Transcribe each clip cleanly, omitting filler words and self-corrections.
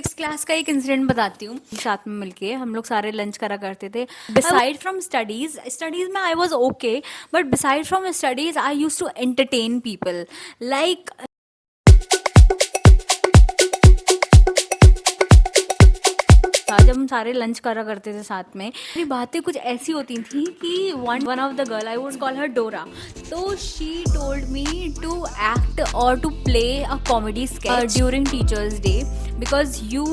Six class का एक incident बताती हूँ। साथ में मिलके हम लोग सारे लंच करा करते थे। बिसाइड फ्रॉम स्टडीज में I was okay, but beside from studies I use to entertain people like जब हम सारे लंच करा करते थे साथ में, मेरी बातें कुछ ऐसी होती थी कि one of the girl, I would call her Dora, तो she told me to act और to play a comedy sketch during teachers day because you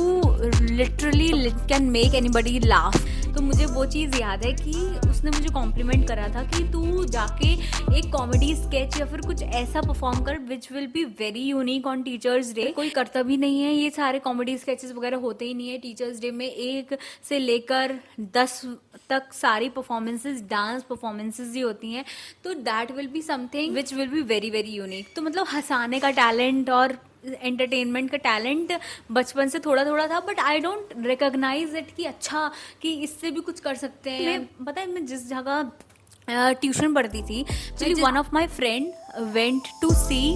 literally can make anybody laugh. तो मुझे वो चीज़ याद है कि उसने मुझे कॉम्प्लीमेंट करा था कि तू जाके एक कॉमेडी स्केच या फिर कुछ ऐसा परफॉर्म कर which will be very unique on teachers day. कोई करता भी नहीं है, ये सारे कॉमेडी स्केचेस वगैरह होते ही नहीं है टीचर्स डे में। 1 से लेकर 10 तक सारी परफॉर्मेंसेज डांस परफॉर्मेंसेज ही होती हैं, तो that will be something which will be very very unique. तो मतलब हंसाने का टैलेंट और एंटरटेनमेंट का टैलेंट बचपन से थोड़ा थोड़ा था, but I don't recognize it कि अच्छा कि इससे भी कुछ कर सकते हैं। पता है मैं जिस जगह ट्यूशन पढ़ती थी, actually one of my friend went to see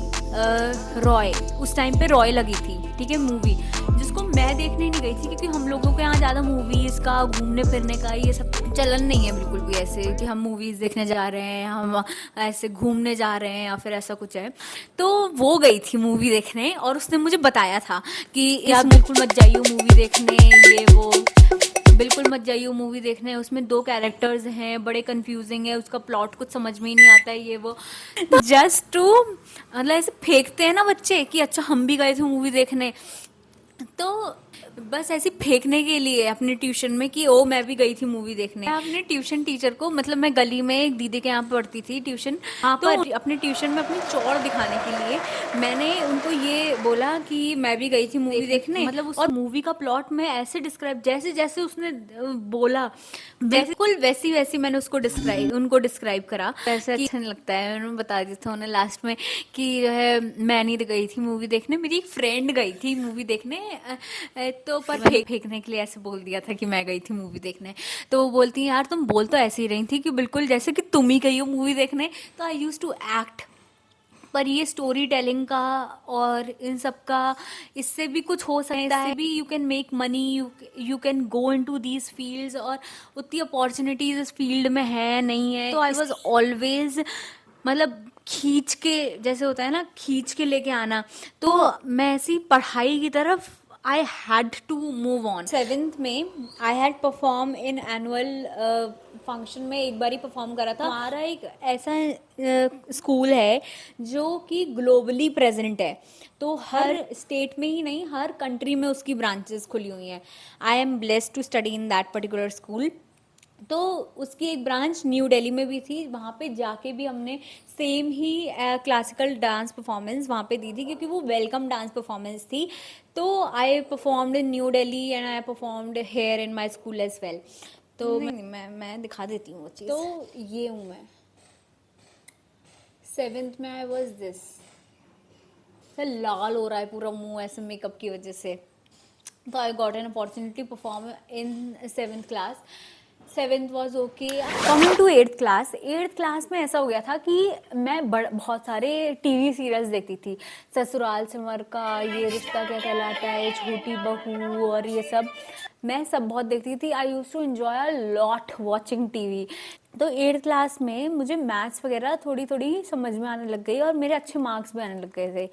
Roy. उस टाइम पे रॉय लगी थी, ठीक है, मूवी, जिसको मैं देखने नहीं गई थी क्योंकि हम लोगों के यहाँ ज़्यादा मूवीज़ का घूमने फिरने का ये सब चलन नहीं है बिल्कुल भी, ऐसे कि हम मूवीज़ देखने जा रहे हैं, हम ऐसे घूमने जा रहे हैं या फिर ऐसा कुछ है। तो वो गई थी मूवी देखने और उसने मुझे बताया था कि यार बिल्कुल मत जाइयो मूवी देखने, ये वो बिल्कुल मत जाइए मूवी देखने, उसमें 2 कैरेक्टर्स हैं, बड़े कंफ्यूजिंग है, उसका प्लॉट कुछ समझ में ही नहीं आता है, ये वो जस्ट टू मतलब ऐसे फेंकते हैं ना बच्चे कि अच्छा हम भी गए थे मूवी देखने, तो बस ऐसे फेंकने के लिए अपने ट्यूशन में कि ओ मैं भी गई थी मूवी देखने। मैं अपने ट्यूशन टीचर को, मतलब मैं गली में एक दीदी के यहाँ पढ़ती थी ट्यूशन, वहाँ पर अपने ट्यूशन में अपनी चौड़ दिखाने के लिए मैंने उनको ये बोला कि मैं भी गई थी मूवी देखने, मतलब उस और मूवी का प्लॉट में ऐसे डिस्क्राइब, जैसे जैसे उसने बोला बिल्कुल वैसी वैसी मैंने उनको डिस्क्राइब करा। ऐसा अच्छा नहीं लगता है, उन्होंने बता दिया था उन्हें लास्ट में कि जो है मैं नहीं गई थी मूवी देखने, मेरी एक फ्रेंड गई थी मूवी देखने, तो पर फेंकने के लिए ऐसे बोल दिया था कि मैं गई थी मूवी देखने। तो वो बोलती है यार तुम बोल तो ऐसे ही रही थी कि बिल्कुल जैसे कि तुम ही गई हो मूवी देखने। तो आई यूज टू एक्ट, पर ये स्टोरी टेलिंग का और इन सब का, इससे भी कुछ हो सकता है भी, you can make money, you can go in to these fields, और उतनी अपॉर्चुनिटीज इस फील्ड में है नहीं है। तो आई वॉज ऑलवेज मतलब खींच के, जैसे होता है ना खींच के लेके आना, तो मैं ऐसी पढ़ाई की तरफ I had to move on. 7th में I had perform in annual function में, एक बार ही परफॉर्म करा था। हमारा एक ऐसा स्कूल है जो कि ग्लोबली प्रेजेंट है, तो हर स्टेट में ही नहीं हर कंट्री में उसकी ब्रांचेस खुली हुई हैं। I am blessed to study in that particular school. तो उसकी एक ब्रांच न्यू दिल्ली में भी थी, वहाँ पे जाके भी हमने सेम ही क्लासिकल डांस परफॉर्मेंस वहाँ पे दी थी, क्योंकि वो वेलकम डांस परफॉर्मेंस थी। तो I performed in New Delhi and I performed here in my school as well. तो मैं दिखा देती हूँ वो चीज़। तो ये हूँ मैं। 7th में आई वॉज दिस। सर लाल हो रहा है पूरा मुंह ऐसे मेकअप की वजह से। तो I got an opportunity perform in 7th class. 7th was okay. Coming to 8th class, 8th class में ऐसा हो गया था कि मैं बहुत सारे टीवी सीरियल्स देखती थी, ससुराल सिमर का, ये रिश्ता क्या कहलाता है, छोटी बहू, और ये सब मैं सब बहुत देखती थी। I use to enjoy a lot watching TV. तो 8th क्लास में मुझे मैथ्स वगैरह थोड़ी थोड़ी समझ में आने लग गई और मेरे अच्छे मार्क्स भी आने लग गए थे।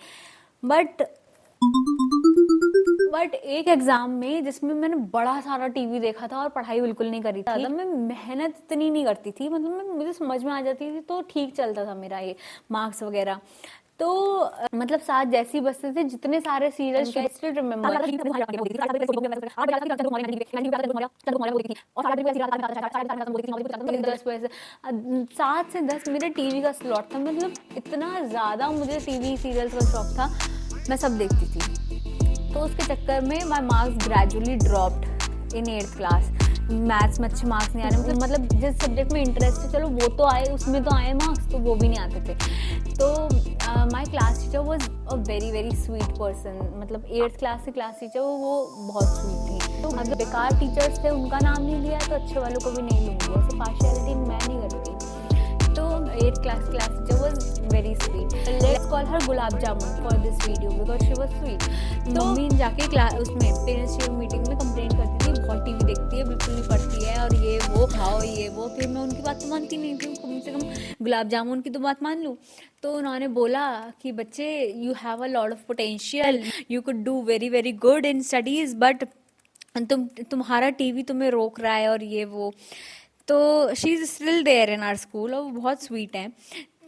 बट एक एग्जाम में जिसमें मैंने बड़ा सारा टीवी देखा था और पढ़ाई बिल्कुल नहीं करी थी, मैं मेहनत इतनी नहीं करती थी, मतलब मुझे समझ में आ जाती थी तो ठीक चलता था मेरा ये मार्क्स वगैरह। तो मतलब साथ जैसे ही बसते थे, जितने सारे सीरियल्स स्टिल रिमेम्बर। 7 से 10 मेरे टीवी का स्लॉट था, मतलब इतना ज़्यादा मुझे टीवी सीरियल्स का शौक था, मैं सब देखती थी। तो उसके चक्कर में माई marks gradually dropped in 8th class. Maths में अच्छे मार्क्स नहीं आ रहे, मतलब जिस सब्जेक्ट में इंटरेस्ट है चलो वो तो आए, उसमें तो आए मार्क्स, तो वो भी नहीं आते थे। तो my class teacher was a very very sweet person, मतलब 8th क्लास की क्लास टीचर वो बहुत स्वीट थी। तो अगर बेकार टीचर्स थे उनका नाम नहीं लिया तो अच्छे वालों को भी नहीं लूँगी, ऐसे पार्शियलिटी मैं नहीं करती। तो 8th class teacher was very sweet. Let's call her Gulab Jamun for this video because she was sweet. तो मम्मी जाके उसमें पेरेंट्स टीचर मीटिंग में कंप्लेंट करती थी, बहुत टीवी देखती है, बिल्कुल नहीं पढ़ती है और ये वो खाओ ये वो। फिर मैं उनकी बात तो मानती नहीं थी, कम से कम गुलाब जामुन की तो बात मान लूँ। तो उन्होंने बोला कि बच्चे you have a lot of potential, you could do very very good in studies, but तुम्हारा टीवी तुम्हें रोक रहा है और ये वो। तो she is still there in our school और वो बहुत स्वीट हैं।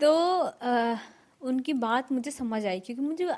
तो उनकी बात मुझे समझ आई क्योंकि मुझे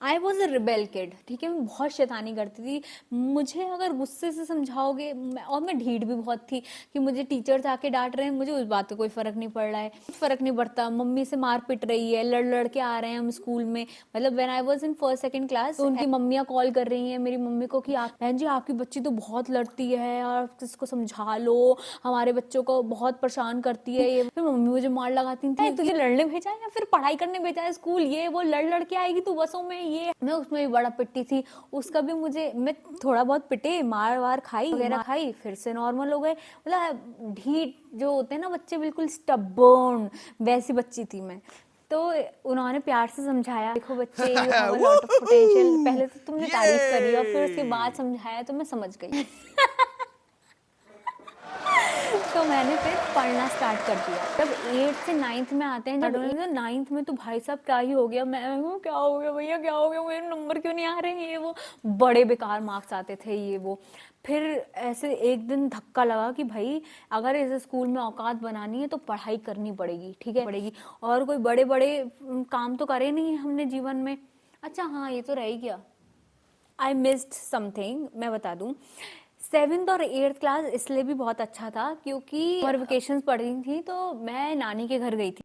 I was a rebel kid, ठीक है, मैं बहुत शैतानी करती थी। मुझे अगर गुस्से से समझाओगे, और मैं ढीठ भी बहुत थी कि मुझे टीचर्स आके डांट रहे हैं, मुझे उस बात का कोई फ़र्क नहीं पड़ रहा है, कुछ फ़र्क नहीं पड़ता। मम्मी से मार पिट रही है, लड़ लड़ के आ रहे हैं हम स्कूल में, मतलब when I was in 1st 2nd class, तो उनकी मम्मियाँ कॉल कर रही हैं मेरी मम्मी को कि आप बहन जी आपकी बच्ची तो बहुत लड़ती है और इसको समझा लो, हमारे बच्चों को बहुत परेशान करती है ये। फिर मम्मी मुझे मार लगाती थी, तुझे लड़ने भेजा है या फिर पढ़ाई करने भेजा है स्कूल, ये वो लड़ लड़ के आएगी तू बसों में, ये। मैं उसमें भी बड़ा पिटती थी, उसका भी मुझे, मैं थोड़ा बहुत पिटे, मार वार खाई वगैरह खाई, फिर से नॉर्मल हो गए। मतलब ढीठ जो होते हैं ना बच्चे, बिल्कुल स्टबर्न, वैसी बच्ची थी मैं। तो उन्होंने प्यार से समझाया, देखो बच्चे you have a lot of potential. पहले तो तुमने तारीफ करी और फिर उसके बाद समझाया तो मैं समझ गई। तो मैंने फिर पढ़ना स्टार्ट कर दिया। जब 8th से 9th में आते हैं, जब 9th में तो भाई साहब क्या ही हो गया, मैं क्या हो गया भैया, क्या हो गया, मेरे नंबर क्यों नहीं आ रहे हैं, ये वो बड़े बेकार मार्क्स आते थे ये वो। फिर ऐसे एक दिन धक्का लगा कि भाई अगर इस स्कूल में औकात बनानी है तो पढ़ाई करनी पड़ेगी, ठीक है, पड़ेगी। और कोई बड़े बड़े काम तो करे नहीं हमने जीवन में। अच्छा हाँ, ये तो रह ही गया, आई मिस्ड समथिंग, मैं बता दूं। 7th और 8th क्लास इसलिए भी बहुत अच्छा था क्योंकि और वेकेशंस पड़ रही थी तो मैं नानी के घर गई थी।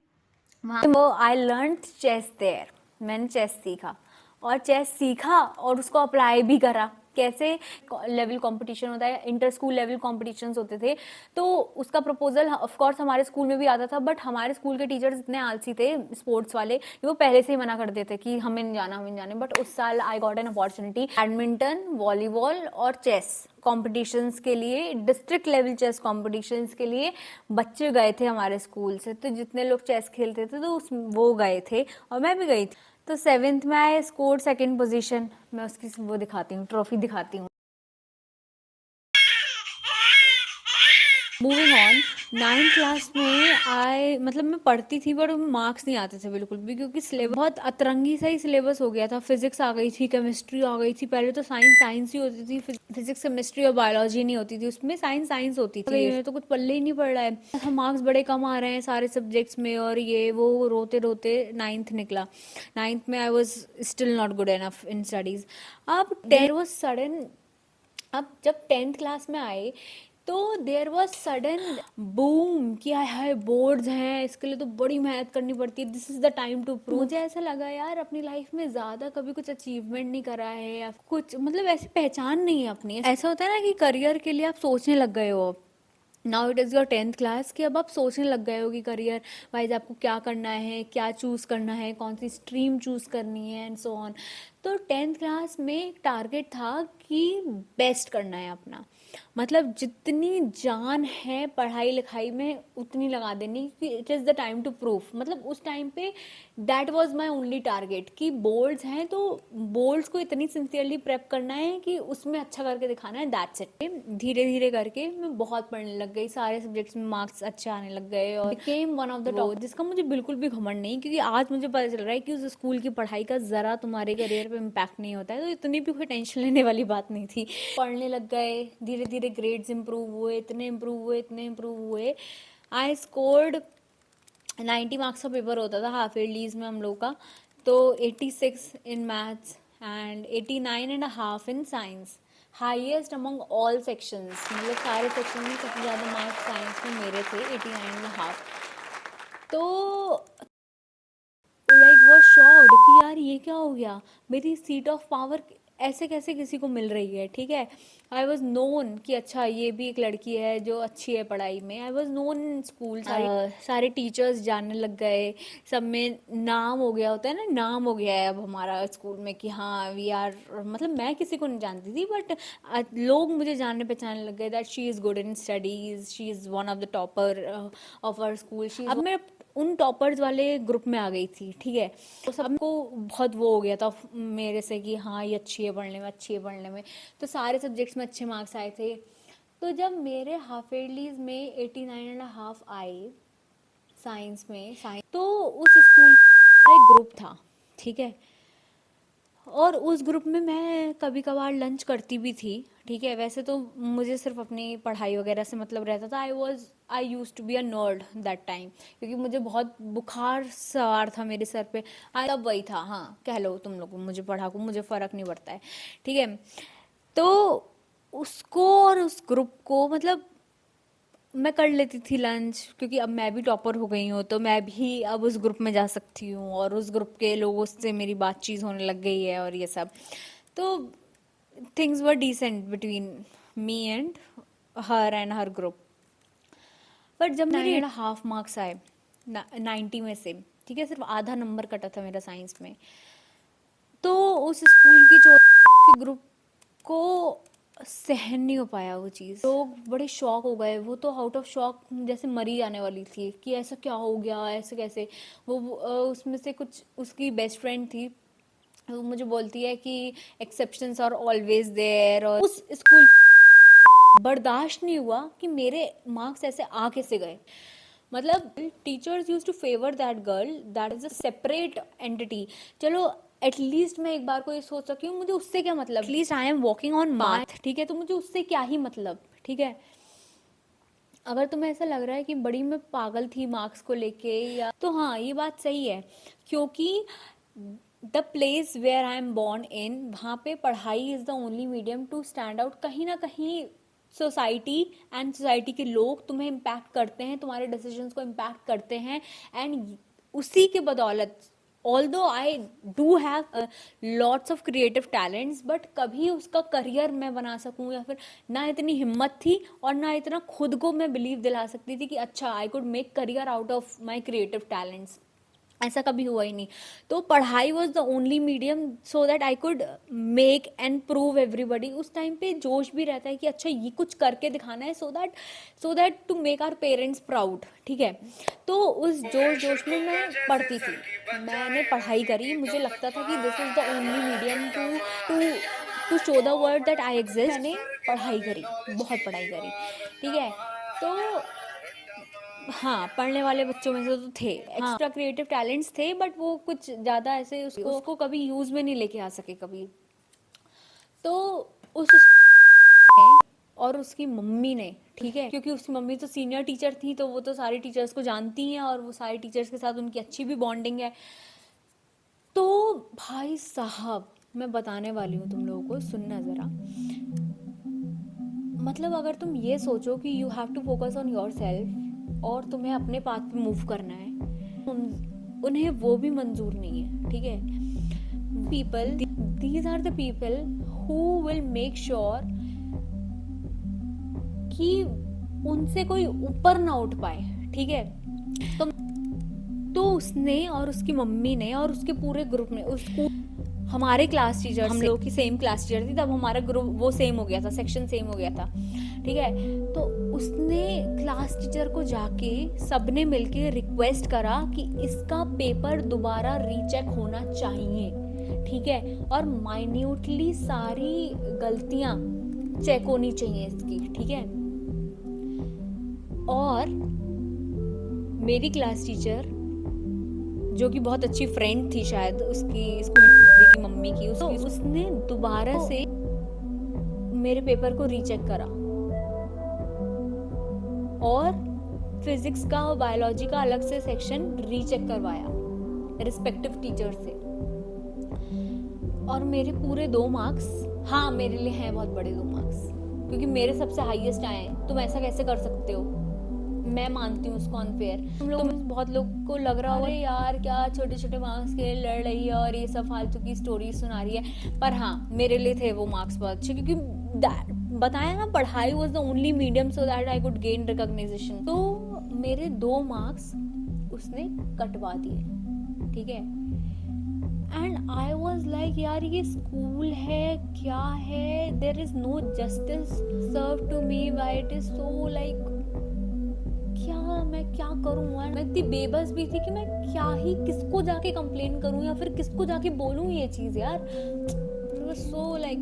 वहाँ वो आई लर्न चेस देयर, मैंने चेस सीखा और चेस सीखा और उसको अप्लाई भी करा। कैसे, लेवल कंपटीशन होता है, इंटर स्कूल लेवल कॉम्पिटिशन्स होते थे, तो उसका प्रपोजल ऑफ कोर्स हमारे स्कूल में भी आता था, बट हमारे स्कूल के टीचर्स इतने आलसी थे स्पोर्ट्स वाले कि वो पहले से ही मना कर देते कि हमें नहीं जाना, हमें नहीं जाने। बट उस साल आई got an opportunity, badminton, volleyball और चेस कॉम्पिटिशन्स के लिए, डिस्ट्रिक्ट लेवल चेस कॉम्पिटिशन्स के लिए बच्चे गए थे हमारे स्कूल से। तो जितने लोग चेस खेलते थे तो वो गए थे और मैं भी गई थी। तो 7th में आई स्कोर 2nd पोजीशन, मैं उसकी वो दिखाती हूँ, ट्रॉफी दिखाती हूँ। मूविंग ऑन, 9th क्लास में आई, मतलब मैं पढ़ती थी बट मार्क्स नहीं आते थे बिल्कुल भी क्योंकि सिलेबस बहुत अतरंगी सा ही सिलेबस हो गया था। फिजिक्स आ गई थी, केमिस्ट्री आ गई थी, पहले तो साइंस ही होती थी, फिजिक्स केमिस्ट्री और बायोलॉजी नहीं होती थी, उसमें साइंस होती थी। तो कुछ पल्ले ही नहीं पड़ रहा है, मार्क्स बड़े कम आ रहे हैं सारे सब्जेक्ट्स में और ये वो, रोते रोते 9th निकला। 9th में I was still not good enough in studies. अब 10 वॉज सडन, अब जब 10th क्लास में आए तो देयर वॉज सडन बूम कि हाय बोर्ड्स हैं, इसके लिए तो बड़ी मेहनत करनी पड़ती है, this is the time to prove. मुझे ऐसा लगा यार अपनी लाइफ में ज़्यादा कभी कुछ अचीवमेंट नहीं करा है या कुछ, मतलब ऐसी पहचान नहीं है अपनी। ऐसा होता है ना कि करियर के लिए आप सोचने लग गए हो, now it is your 10th class, कि अब आप सोचने लग गए हो कि करियर वाइज आपको क्या करना है, क्या चूज़ करना है, कौन सी स्ट्रीम चूज़ करनी है एंड सो ऑन। तो 10th क्लास में एक टारगेट था कि बेस्ट करना है अपना, मतलब जितनी जान है पढ़ाई लिखाई में उतनी लगा देनी कि it is the time to proof. मतलब उस टाइम पे that was my only target कि बोर्ड्स हैं तो बोर्ड्स को इतनी सिंसियरली प्रेप करना है कि उसमें अच्छा करके दिखाना है, दैट्स इट। धीरे धीरे करके मैं बहुत पढ़ने लग गई, सारे सब्जेक्ट्स में मार्क्स अच्छे आने लग गए और became one of the top, जिसका मुझे बिल्कुल भी घमंड नहीं, क्योंकि आज मुझे पता चल रहा है कि उस स्कूल की पढ़ाई का ज़रा तुम्हारे करियर पे इम्पैक्ट नहीं होता है, तो इतनी भी कोई टेंशन लेने वाली बात नहीं थी। पढ़ने लग गए, धीरे धीरे ग्रेड्स इम्प्रूव हुए, इतने इम्प्रूव हुए। आई स्कोर्ड 90 मार्क्स का पेपर होता था हाफ ईयरलीज में हम लोग का, तो 86 in maths and 89.5 in science, highest among all sections, मतलब सारे सेक्शन में सबसे ज़्यादा मार्क्स साइंस में मेरे थे, 89.5। तो लाइक वो शॉक्ड कि यार ये क्या हो गया, मेरी सीट ऑफ पावर ऐसे कैसे किसी को मिल रही है, ठीक है। आई वॉज नोन कि अच्छा ये भी एक लड़की है जो अच्छी है पढ़ाई में, I was known in school, सारे टीचर्स जानने लग गए, सब में नाम हो गया, होता है ना, नाम हो गया है अब हमारा स्कूल में कि हाँ वी आर, मतलब मैं किसी को नहीं जानती थी बट लोग मुझे जानने पहचानने लग गए that she is good in studies, she is one of the topper of our school. अब मैं उन टॉपर्स वाले ग्रुप में आ गई थी, ठीक है। तो सबको बहुत वो हो गया था मेरे से कि हाँ ये अच्छी है पढ़ने में, अच्छी है पढ़ने में, तो सारे सब्जेक्ट्स में अच्छे मार्क्स आए थे। तो जब मेरे हाफ ईयरलीज में 89.5 आए साइंस में, तो उस स्कूल का एक ग्रुप था, ठीक है, और उस ग्रुप में मैं कभी कभार लंच करती भी थी, ठीक है। वैसे तो मुझे सिर्फ अपनी पढ़ाई वगैरह से मतलब रहता था। I use to be a nerd that time, क्योंकि मुझे बहुत बुखार सवार था मेरे सर पे। तब वही था, हाँ कह लो तुम लोग, मुझे पढ़ाकू, मुझे फ़र्क नहीं पड़ता है, ठीक है। तो उसको और उस ग्रुप को मतलब मैं कर लेती थी लंच, क्योंकि अब मैं भी टॉपर हो गई हूँ, तो मैं भी अब उस ग्रुप में जा सकती हूँ, और उस ग्रुप के लोगों से मेरी बातचीत होने लग गई है और ये सब। तो things were decent between me and her group. But जब मेरे 9.5 मार्क्स आए 90 में से, ठीक है, सिर्फ आधा नंबर कटा था मेरा साइंस में, तो उस स्कूल की के ग्रुप को सहन नहीं हो पाया वो चीज़। लोग बड़े शॉक हो गए, वो तो आउट ऑफ शॉक जैसे मरी जाने वाली थी कि ऐसा क्या हो गया, ऐसे कैसे। उसमें से कुछ उसकी बेस्ट फ्रेंड थी, वो मुझे बोलती है कि एक्सेप्शंस आर ऑलवेज देयर, और उस स्कूल बर्दाश्त नहीं हुआ कि मेरे मार्क्स ऐसे आ कैसे गए। मतलब teachers use to favour that girl, that is a separate entity. चलो एटलीस्ट मैं एक बार को ये सोच सकी हूँ, मुझे उससे क्या मतलब, at least I am walking on math, ठीक है, तो मुझे उससे क्या ही मतलब, ठीक है। अगर तुम्हें ऐसा लग रहा है कि बड़ी मैं पागल थी मार्क्स को लेके, या तो हाँ ये बात सही है, क्योंकि the place where I am born in, वहाँ पे पढ़ाई is the only medium to stand out. कहीं ना कहीं सोसाइटी एंड सोसाइटी के लोग तुम्हें इम्पैक्ट करते हैं, तुम्हारे डिसीजंस को इम्पैक्ट करते हैं, एंड उसी के बदौलत, although I do have lots of creative talents, but कभी उसका करियर मैं बना सकूं, या फिर ना इतनी हिम्मत थी और ना इतना खुद को मैं बिलीव दिला सकती थी कि अच्छा I could make career out of my creative talents. ऐसा कभी हुआ ही नहीं। तो पढ़ाई was the only medium so that I could make and prove everybody. उस टाइम पे जोश भी रहता है कि अच्छा ये कुछ करके दिखाना है, so that to make our parents proud, ठीक है। तो उस जोश में मैं पढ़ती थी, मैंने पढ़ाई करी, मुझे लगता था कि this is the only medium to to show the world that I exist. मैंने पढ़ाई करी, बहुत पढ़ाई करी, ठीक है। तो हाँ, पढ़ने वाले बच्चों में से तो थे, एक्स्ट्रा क्रिएटिव टैलेंट्स थे, बट वो कुछ ज़्यादा ऐसे उसको कभी यूज़ में नहीं लेके आ सके कभी। तो उस ने और उसकी मम्मी ने, ठीक है, क्योंकि उसकी मम्मी तो सीनियर टीचर थी, तो वो तो सारे टीचर्स को जानती हैं, और वो सारे टीचर्स के साथ उनकी अच्छी भी बॉन्डिंग है। तो भाई साहब, मैं बताने वाली हूँ तुम लोगों को, सुनना ज़रा। मतलब अगर तुम ये सोचो कि you have to focus on yourself और तुम्हें अपने पाथ पे मूव करना है, उन्हें वो भी मंजूर नहीं है, ठीक है। People, these are the people who will make sure कि उनसे कोई ऊपर ना उठ पाए, ठीक है। तो उसने और उसकी मम्मी ने और उसके पूरे ग्रुप ने उसको, हमारे क्लास टीचर, हम लोग की सेम क्लास टीचर थी तब, हमारा ग्रुप वो सेम हो गया था, सेक्शन सेम हो गया था, ठीक है। तो उसने क्लास टीचर को जाके सबने मिलके रिक्वेस्ट करा कि इसका पेपर दोबारा रीचेक होना चाहिए, ठीक है, और माइन्यूटली सारी गलतियां चेक होनी चाहिए इसकी, ठीक है। और मेरी क्लास टीचर, जो कि बहुत अच्छी फ्रेंड थी शायद उसकी स्कूल की मम्मी की, उसने दोबारा से मेरे पेपर को रीचेक करा और फिजिक्स का और बायोलॉजी का अलग से सेक्शन रीचेक करवाया रिस्पेक्टिव टीचर से। और मेरे पूरे 2 मार्क्स, हाँ मेरे लिए हैं बहुत बड़े 2 मार्क्स, क्योंकि मेरे सबसे हाईएस्ट आए। तुम ऐसा कैसे कर सकते हो, मैं मानती हूँ उसको अनफेयर। तुम बहुत लोग को लग रहा होगा यार क्या छोटे छोटे मार्क्स के लड़ रही है और ये सब फालतू की स्टोरी सुना रही है, पर हाँ मेरे लिए थे वो मार्क्स बहुत अच्छे, क्योंकि बताया ना, पढ़ाई was the only medium so that I could gain recognization. तो मेरे 2 मार्क्स उसने कटवा दिए, ठीक है। एंड आई वॉज लाइक यार ये स्कूल है क्या है, there is no justice serve to me, why it is so like मैं क्या करूँ यार। मैं इतनी बेबस भी थी कि मैं क्या ही किसको जाके कंप्लेन करूँ या फिर किसको जाके बोलूँ ये चीज़ यार। सो लाइक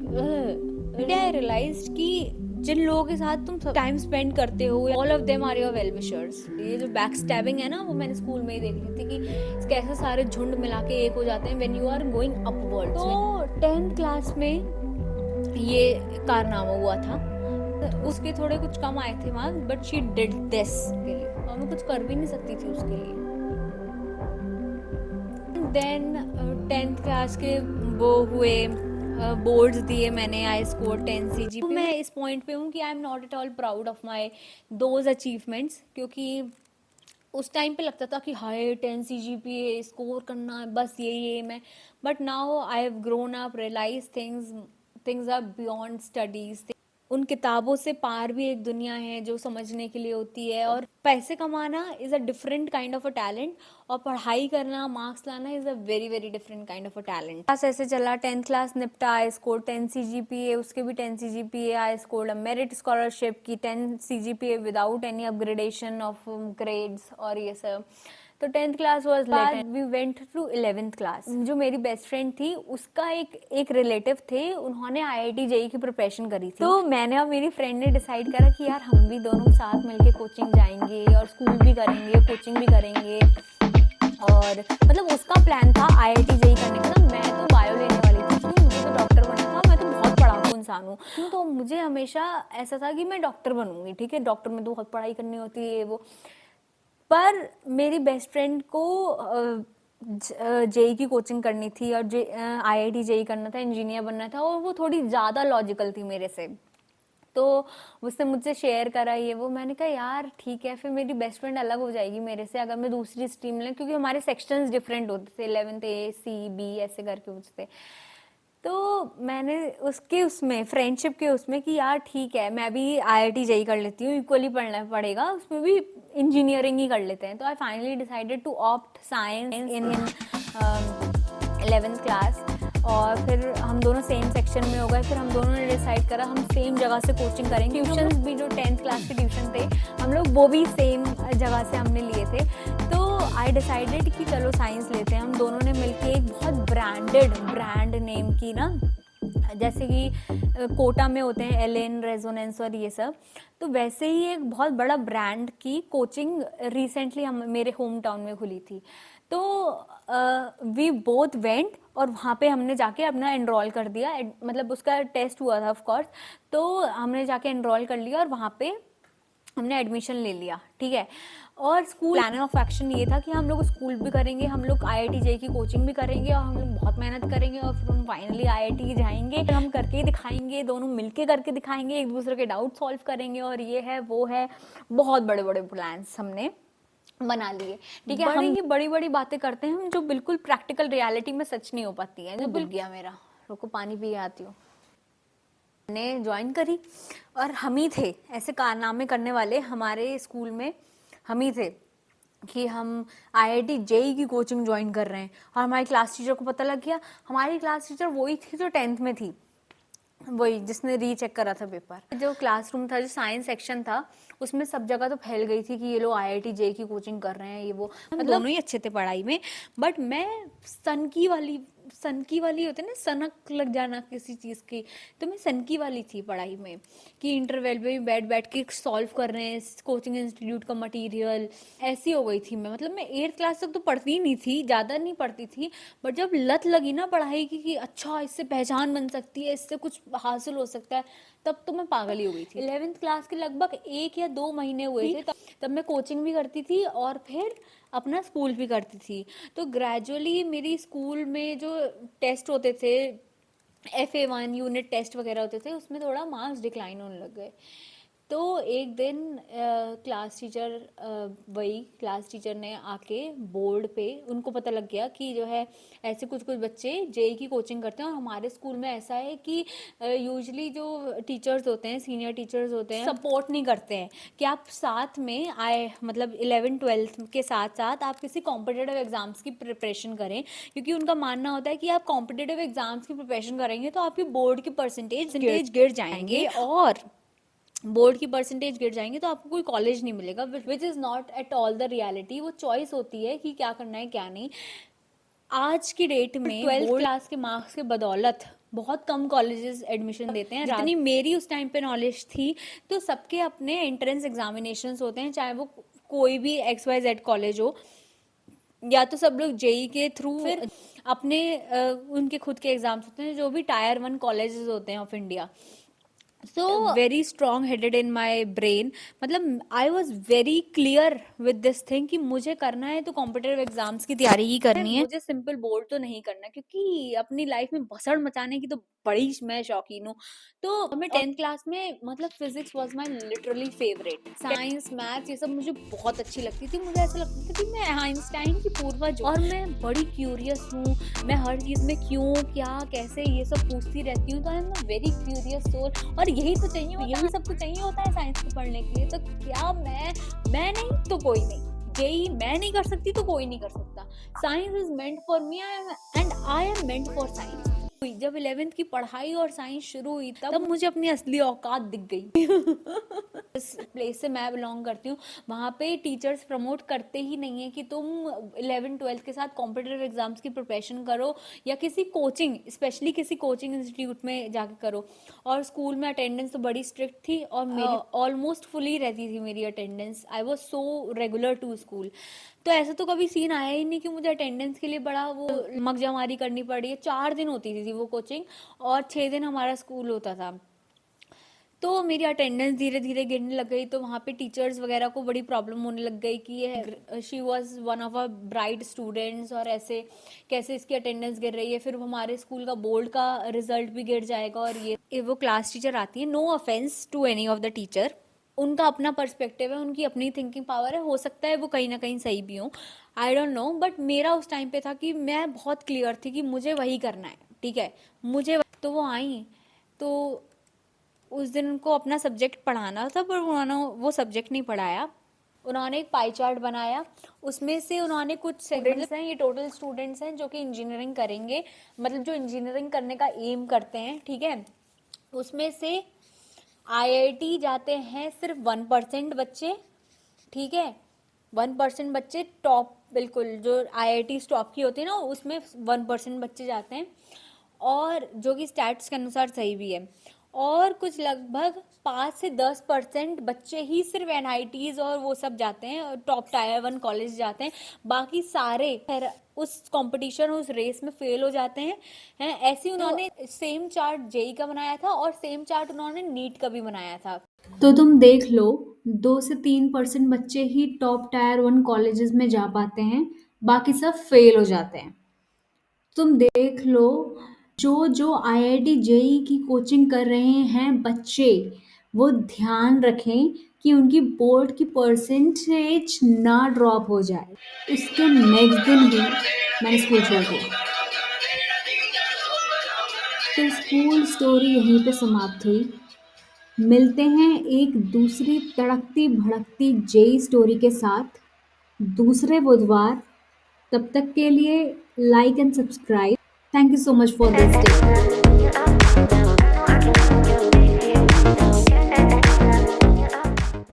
आई रियलाइज्ड कि जिन लोगों के साथ तुम टाइम स्पेंड करते हो all of them are your well wishers. ये जो बैक स्टैबिंग है ना वो मैंने स्कूल में ही देख ली थी कि कैसे सारे झुंड मिला के एक हो जाते हैं when you are going upward. तो 10th क्लास में ये कारनामा हुआ था। उसके थोड़े कुछ कम आए थे marks but she did this के लिए और मैं कुछ कर भी नहीं सकती थी उसके लिए। देन 10th क्लास के वो हुए बोर्ड्स दिए मैंने, आई स्कोर 10 CGPA। मैं इस पॉइंट पे हूँ कि I am not at all proud of my those achievements, क्योंकि उस टाइम पे लगता था कि हाय 10 CGPA स्कोर करना है बस ये मैं। But now I have grown up, realise things are beyond studies. उन किताबों से पार भी एक दुनिया है जो समझने के लिए होती है। और पैसे कमाना is a different kind of a talent और पढ़ाई करना, मार्क्स लाना is a very very different kind of a talent. Class ऐसे चला, 10th क्लास निपटा, आई स्कोर 10 CGPA, उसके भी 10 CGPA, I scored a merit scholarship की 10 CGPA without any upgradation of grades और ये सब। तो 10th class was late, we went to 11th class. जो मेरी बेस्ट फ्रेंड थी उसका एक रिलेटिव थे, उन्होंने IIT JEE की प्रिपरेशन करी थी। तो मैंने और मेरी फ्रेंड ने डिसाइड करा कि यार हम भी दोनों साथ मिलके कोचिंग जाएंगे और स्कूल भी करेंगे, कोचिंग भी करेंगे। और मतलब उसका प्लान था IIT JEE करने का। मैं तो बायो लेने वाली थी क्योंकि मुझे तो डॉक्टर बनना था। मैं तो बहुत पढ़ाकू इंसान हूँ, तो मुझे हमेशा ऐसा था कि मैं डॉक्टर बनूंगी। ठीक है, डॉक्टर में तो बहुत पढ़ाई करनी होती है वो। पर मेरी बेस्ट फ्रेंड को JEE की कोचिंग करनी थी और IIT JEE करना था, इंजीनियर बनना था और वो थोड़ी ज़्यादा लॉजिकल थी मेरे से। तो उसने मुझसे शेयर करा ये वो। मैंने कहा यार ठीक है, फिर मेरी बेस्ट फ्रेंड अलग हो जाएगी मेरे से अगर मैं दूसरी स्ट्रीम लें, क्योंकि हमारे सेक्शंस डिफरेंट होते थे, 11th A C B ऐसे करके होते थे। तो मैंने उसमें फ्रेंडशिप के उसमें कि यार ठीक है मैं भी IIT JEE कर लेती हूँ, इक्वली पढ़ना पड़ेगा, उसमें भी इंजीनियरिंग ही कर लेते हैं। तो I finally decided to opt science in 11th class. और फिर हम दोनों सेम सेक्शन में हो गए। फिर हम दोनों ने डिसाइड करा हम सेम जगह से कोचिंग करेंगे। ट्यूशन भी जो 10th क्लास के ट्यूशन थे हम लोग वो भी सेम जगह से हमने लिए थे। तो आई डिसाइडेड कि चलो साइंस लेते हैं। हम दोनों ने मिलके एक बहुत ब्रांड नेम की ना, जैसे कि कोटा में होते हैं एलेन, रेजोनेंस और ये सब, तो वैसे ही एक बहुत बड़ा ब्रांड की कोचिंग रिसेंटली हम मेरे होम टाउन में खुली थी। तो वी बोथ वेंट और वहाँ पे हमने जाके अपना एनरोल कर दिया। मतलब उसका टेस्ट हुआ था ऑफ कोर्स, तो हमने जाके एनरोल कर लिया और वहाँ पे हमने एडमिशन ले लिया। ठीक है, और स्कूल प्लान ऑफ एक्शन ये था कि हम लोग स्कूल भी करेंगे, हम लोग IIT JEE की कोचिंग भी करेंगे और हम लोग बहुत मेहनत करेंगे और फिर हम फाइनली IIT जाएंगे। हम करके ही दिखाएंगे, दोनों मिलके करके दिखाएंगे, एक दूसरे के डाउट सॉल्व करेंगे और ये है वो है। बहुत बड़े बड़े प्लान्स हमने बना लिए। ठीक है, हम बड़ी बड़ी बातें करते हैं हम जो बिल्कुल प्रैक्टिकल रियलिटी में सच नहीं हो पाती है। जो डूब गया मेरा, रुको पानी पी आती हूँ। ने ज्वाइन करी और हम ही थे ऐसे कारनामे करने वाले हमारे स्कूल में। हम ही थे कि हम IIT JEE की कोचिंग ज्वाइन कर रहे हैं और हमारी क्लास टीचर को पता लग गया। हमारी क्लास टीचर वही थी जो 10th में थी, वही जिसने रीचेक करा था पेपर। जो क्लासरूम था, जो साइंस सेक्शन था, उसमें सब जगह तो फैल गई थी कि ये लोग IIT JEE की कोचिंग कर रहे हैं ये वो। मतलब दोनों ही अच्छे थे पढ़ाई में, बट मैं सनकी वाली होती है ना, सनक लग जाना किसी चीज़ की, तो मैं सनकी वाली थी पढ़ाई में कि इंटरवल पे भी बैठ के सॉल्व कर रहे हैं कोचिंग इंस्टीट्यूट का मटेरियल। ऐसी हो गई थी मैं। मतलब मैं 8th क्लास तक तो पढ़ती ही नहीं थी, ज़्यादा नहीं पढ़ती थी, बट जब लत लगी ना पढ़ाई की कि अच्छा इससे पहचान बन सकती है, इससे कुछ हासिल हो सकता है, तब तो मैं पागल ही हो गई थी। 11th क्लास के लगभग 1 या 2 महीने हुए थे तब मैं कोचिंग भी करती थी और फिर अपना स्कूल भी करती थी। तो ग्रेजुअली मेरी स्कूल में जो टेस्ट होते थे, FA1 यूनिट टेस्ट वगैरह होते थे, उसमें थोड़ा मार्क्स डिक्लाइन होने लग गए। तो एक दिन क्लास टीचर ने आके बोर्ड पे, उनको पता लग गया कि जो है ऐसे कुछ बच्चे JEE की कोचिंग करते हैं। और हमारे स्कूल में ऐसा है कि यूजुअली जो टीचर्स होते हैं, सीनियर टीचर्स होते हैं, सपोर्ट नहीं करते हैं कि आप साथ में आए, मतलब 11th 12th के साथ साथ आप किसी कॉम्पिटिटिव एग्जाम्स की प्रिपरेशन करें, क्योंकि उनका मानना होता है कि आप कॉम्पिटिटिव एग्जाम्स की प्रिपरेशन करेंगे तो आपकी बोर्ड की परसेंटेज गिर जाएंगे और बोर्ड की परसेंटेज गिर जाएंगे तो आपको कोई कॉलेज नहीं मिलेगा, which is not at all the reality. वो चॉइस होती है कि क्या करना है क्या नहीं। आज की डेट में 12th क्लास के मार्क्स के बदौलत बहुत कम कॉलेजेस एडमिशन देते हैं। जितनी मेरी उस टाइम पे नॉलेज थी, तो सबके अपने एंट्रेंस एग्जामिनेशंस होते हैं, चाहे वो कोई भी XYZ कॉलेज हो, या तो सब लोग जेई के थ्रू, फिर अपने उनके खुद के एग्जाम्स होते हैं जो भी टायर 1 कॉलेजेस होते हैं of India. So very strong headed in my brain, मतलब I was very clear with this thing कि मुझे करना है तो कॉम्पिटेटिव एग्जाम्स की तैयारी ही करनी है, मुझे सिंपल बोर्ड तो नहीं करना, क्योंकि अपनी लाइफ में भसड़ मचाने की तो बड़ी मैं शौकीन हूँ। तो मैं 10th क्लास में, मतलब physics was my literally favourite, science maths ये सब मुझे बहुत अच्छी लगती थी। मुझे ऐसा लगता था कि मैं आइंस्टाइन की पूर्वज हूँ, और मैं बड़ी क्यूरियस हूँ। मैं हर चीज में क्यों, क्या, कैसे, ये सब पूछती रहती हूँ। तो I am a very curious soul, और यही तो चाहिए, यही सब तो चाहिए होता है साइंस को पढ़ने के लिए। तो क्या मैं नहीं तो कोई नहीं, जेई मैं नहीं कर सकती तो कोई नहीं कर सकता। Science is meant for me and I am meant for science. जब 11th की पढ़ाई और साइंस शुरू हुई, तब मुझे अपनी असली औकात दिख गई। इस प्लेस से मैं बिलोंग करती हूँ, वहाँ पे टीचर्स प्रमोट करते ही नहीं है कि तुम 11th-12th के साथ कॉम्पिटेटिव एग्जाम्स की प्रिपरेशन करो, या किसी कोचिंग, स्पेशली किसी कोचिंग इंस्टीट्यूट में जाके करो। और स्कूल में अटेंडेंस तो बड़ी स्ट्रिक्ट थी, और मेरी ऑलमोस्ट फुली रहती थी मेरी attendance. I was so regular to school. तो ऐसा तो कभी सीन आया ही नहीं कि मुझे अटेंडेंस के लिए बड़ा वो मगजमारी करनी पड़ी है। 4 दिन होती थी वो कोचिंग, और 6 दिन हमारा स्कूल होता था। तो मेरी अटेंडेंस धीरे धीरे गिरने लग गई, तो वहाँ पे टीचर्स वगैरह को बड़ी प्रॉब्लम होने लग गई कि ये she was one of a bright students, और ऐसे कैसे इसकी अटेंडेंस गिर रही है, फिर हमारे स्कूल का बोर्ड का रिजल्ट भी गिर जाएगा। और ये वो क्लास टीचर आती है, no offence to any of the teacher, उनका अपना पर्सपेक्टिव है, उनकी अपनी थिंकिंग पावर है, हो सकता है वो कहीं ना कहीं सही भी हो, आई डोंट नो। बट मेरा उस टाइम पे था कि मैं बहुत क्लियर थी कि मुझे वही करना है, ठीक है, मुझे। तो वो आई, तो उस दिन उनको अपना सब्जेक्ट पढ़ाना था, पर उन्होंने वो सब्जेक्ट नहीं पढ़ाया। उन्होंने एक पाई चार्ट बनाया, उसमें से उन्होंने कुछ स्टूडेंट्स हैं, ये टोटल स्टूडेंट्स हैं जो कि इंजीनियरिंग करेंगे, मतलब जो इंजीनियरिंग करने का एम करते हैं, ठीक है। उसमें से आईआईटी जाते हैं सिर्फ 1% बच्चे, ठीक है। 1% बच्चे टॉप, बिल्कुल जो आईआईटी टॉप की होती है ना, उसमें 1% बच्चे जाते हैं, और जो कि स्टैट्स के अनुसार सही भी है। और कुछ लगभग 5 से 10% बच्चे ही सिर्फ एनआईटीज और वो सब जाते हैं, टॉप टायर 1 कॉलेज जाते हैं। बाकी सारे उस कंपटीशन, उस रेस में फेल हो जाते हैं। ऐसे उन्होंने सेम चार्ट जेई का बनाया था, और सेम चार्ट उन्होंने नीट का भी बनाया था। तो तुम देख लो, 2 से 3% बच्चे ही टॉप टायर 1 कॉलेजेस में जा पाते हैं, बाकी सब फेल हो जाते हैं। तुम देख लो, जो जो आईआईटी जेई की कोचिंग कर रहे हैं बच्चे, वो ध्यान रखें कि उनकी बोर्ड की परसेंटेज ना ड्रॉप हो जाए। उसके नेक्स्ट दिन ही मैंने स्कूल छोड़ दिया। तो स्कूल स्टोरी यहीं पे समाप्त हुई। मिलते हैं एक दूसरी तड़कती भड़कती जेई स्टोरी के साथ दूसरे बुधवार। तब तक के लिए like and subscribe. Thank you so much for this day.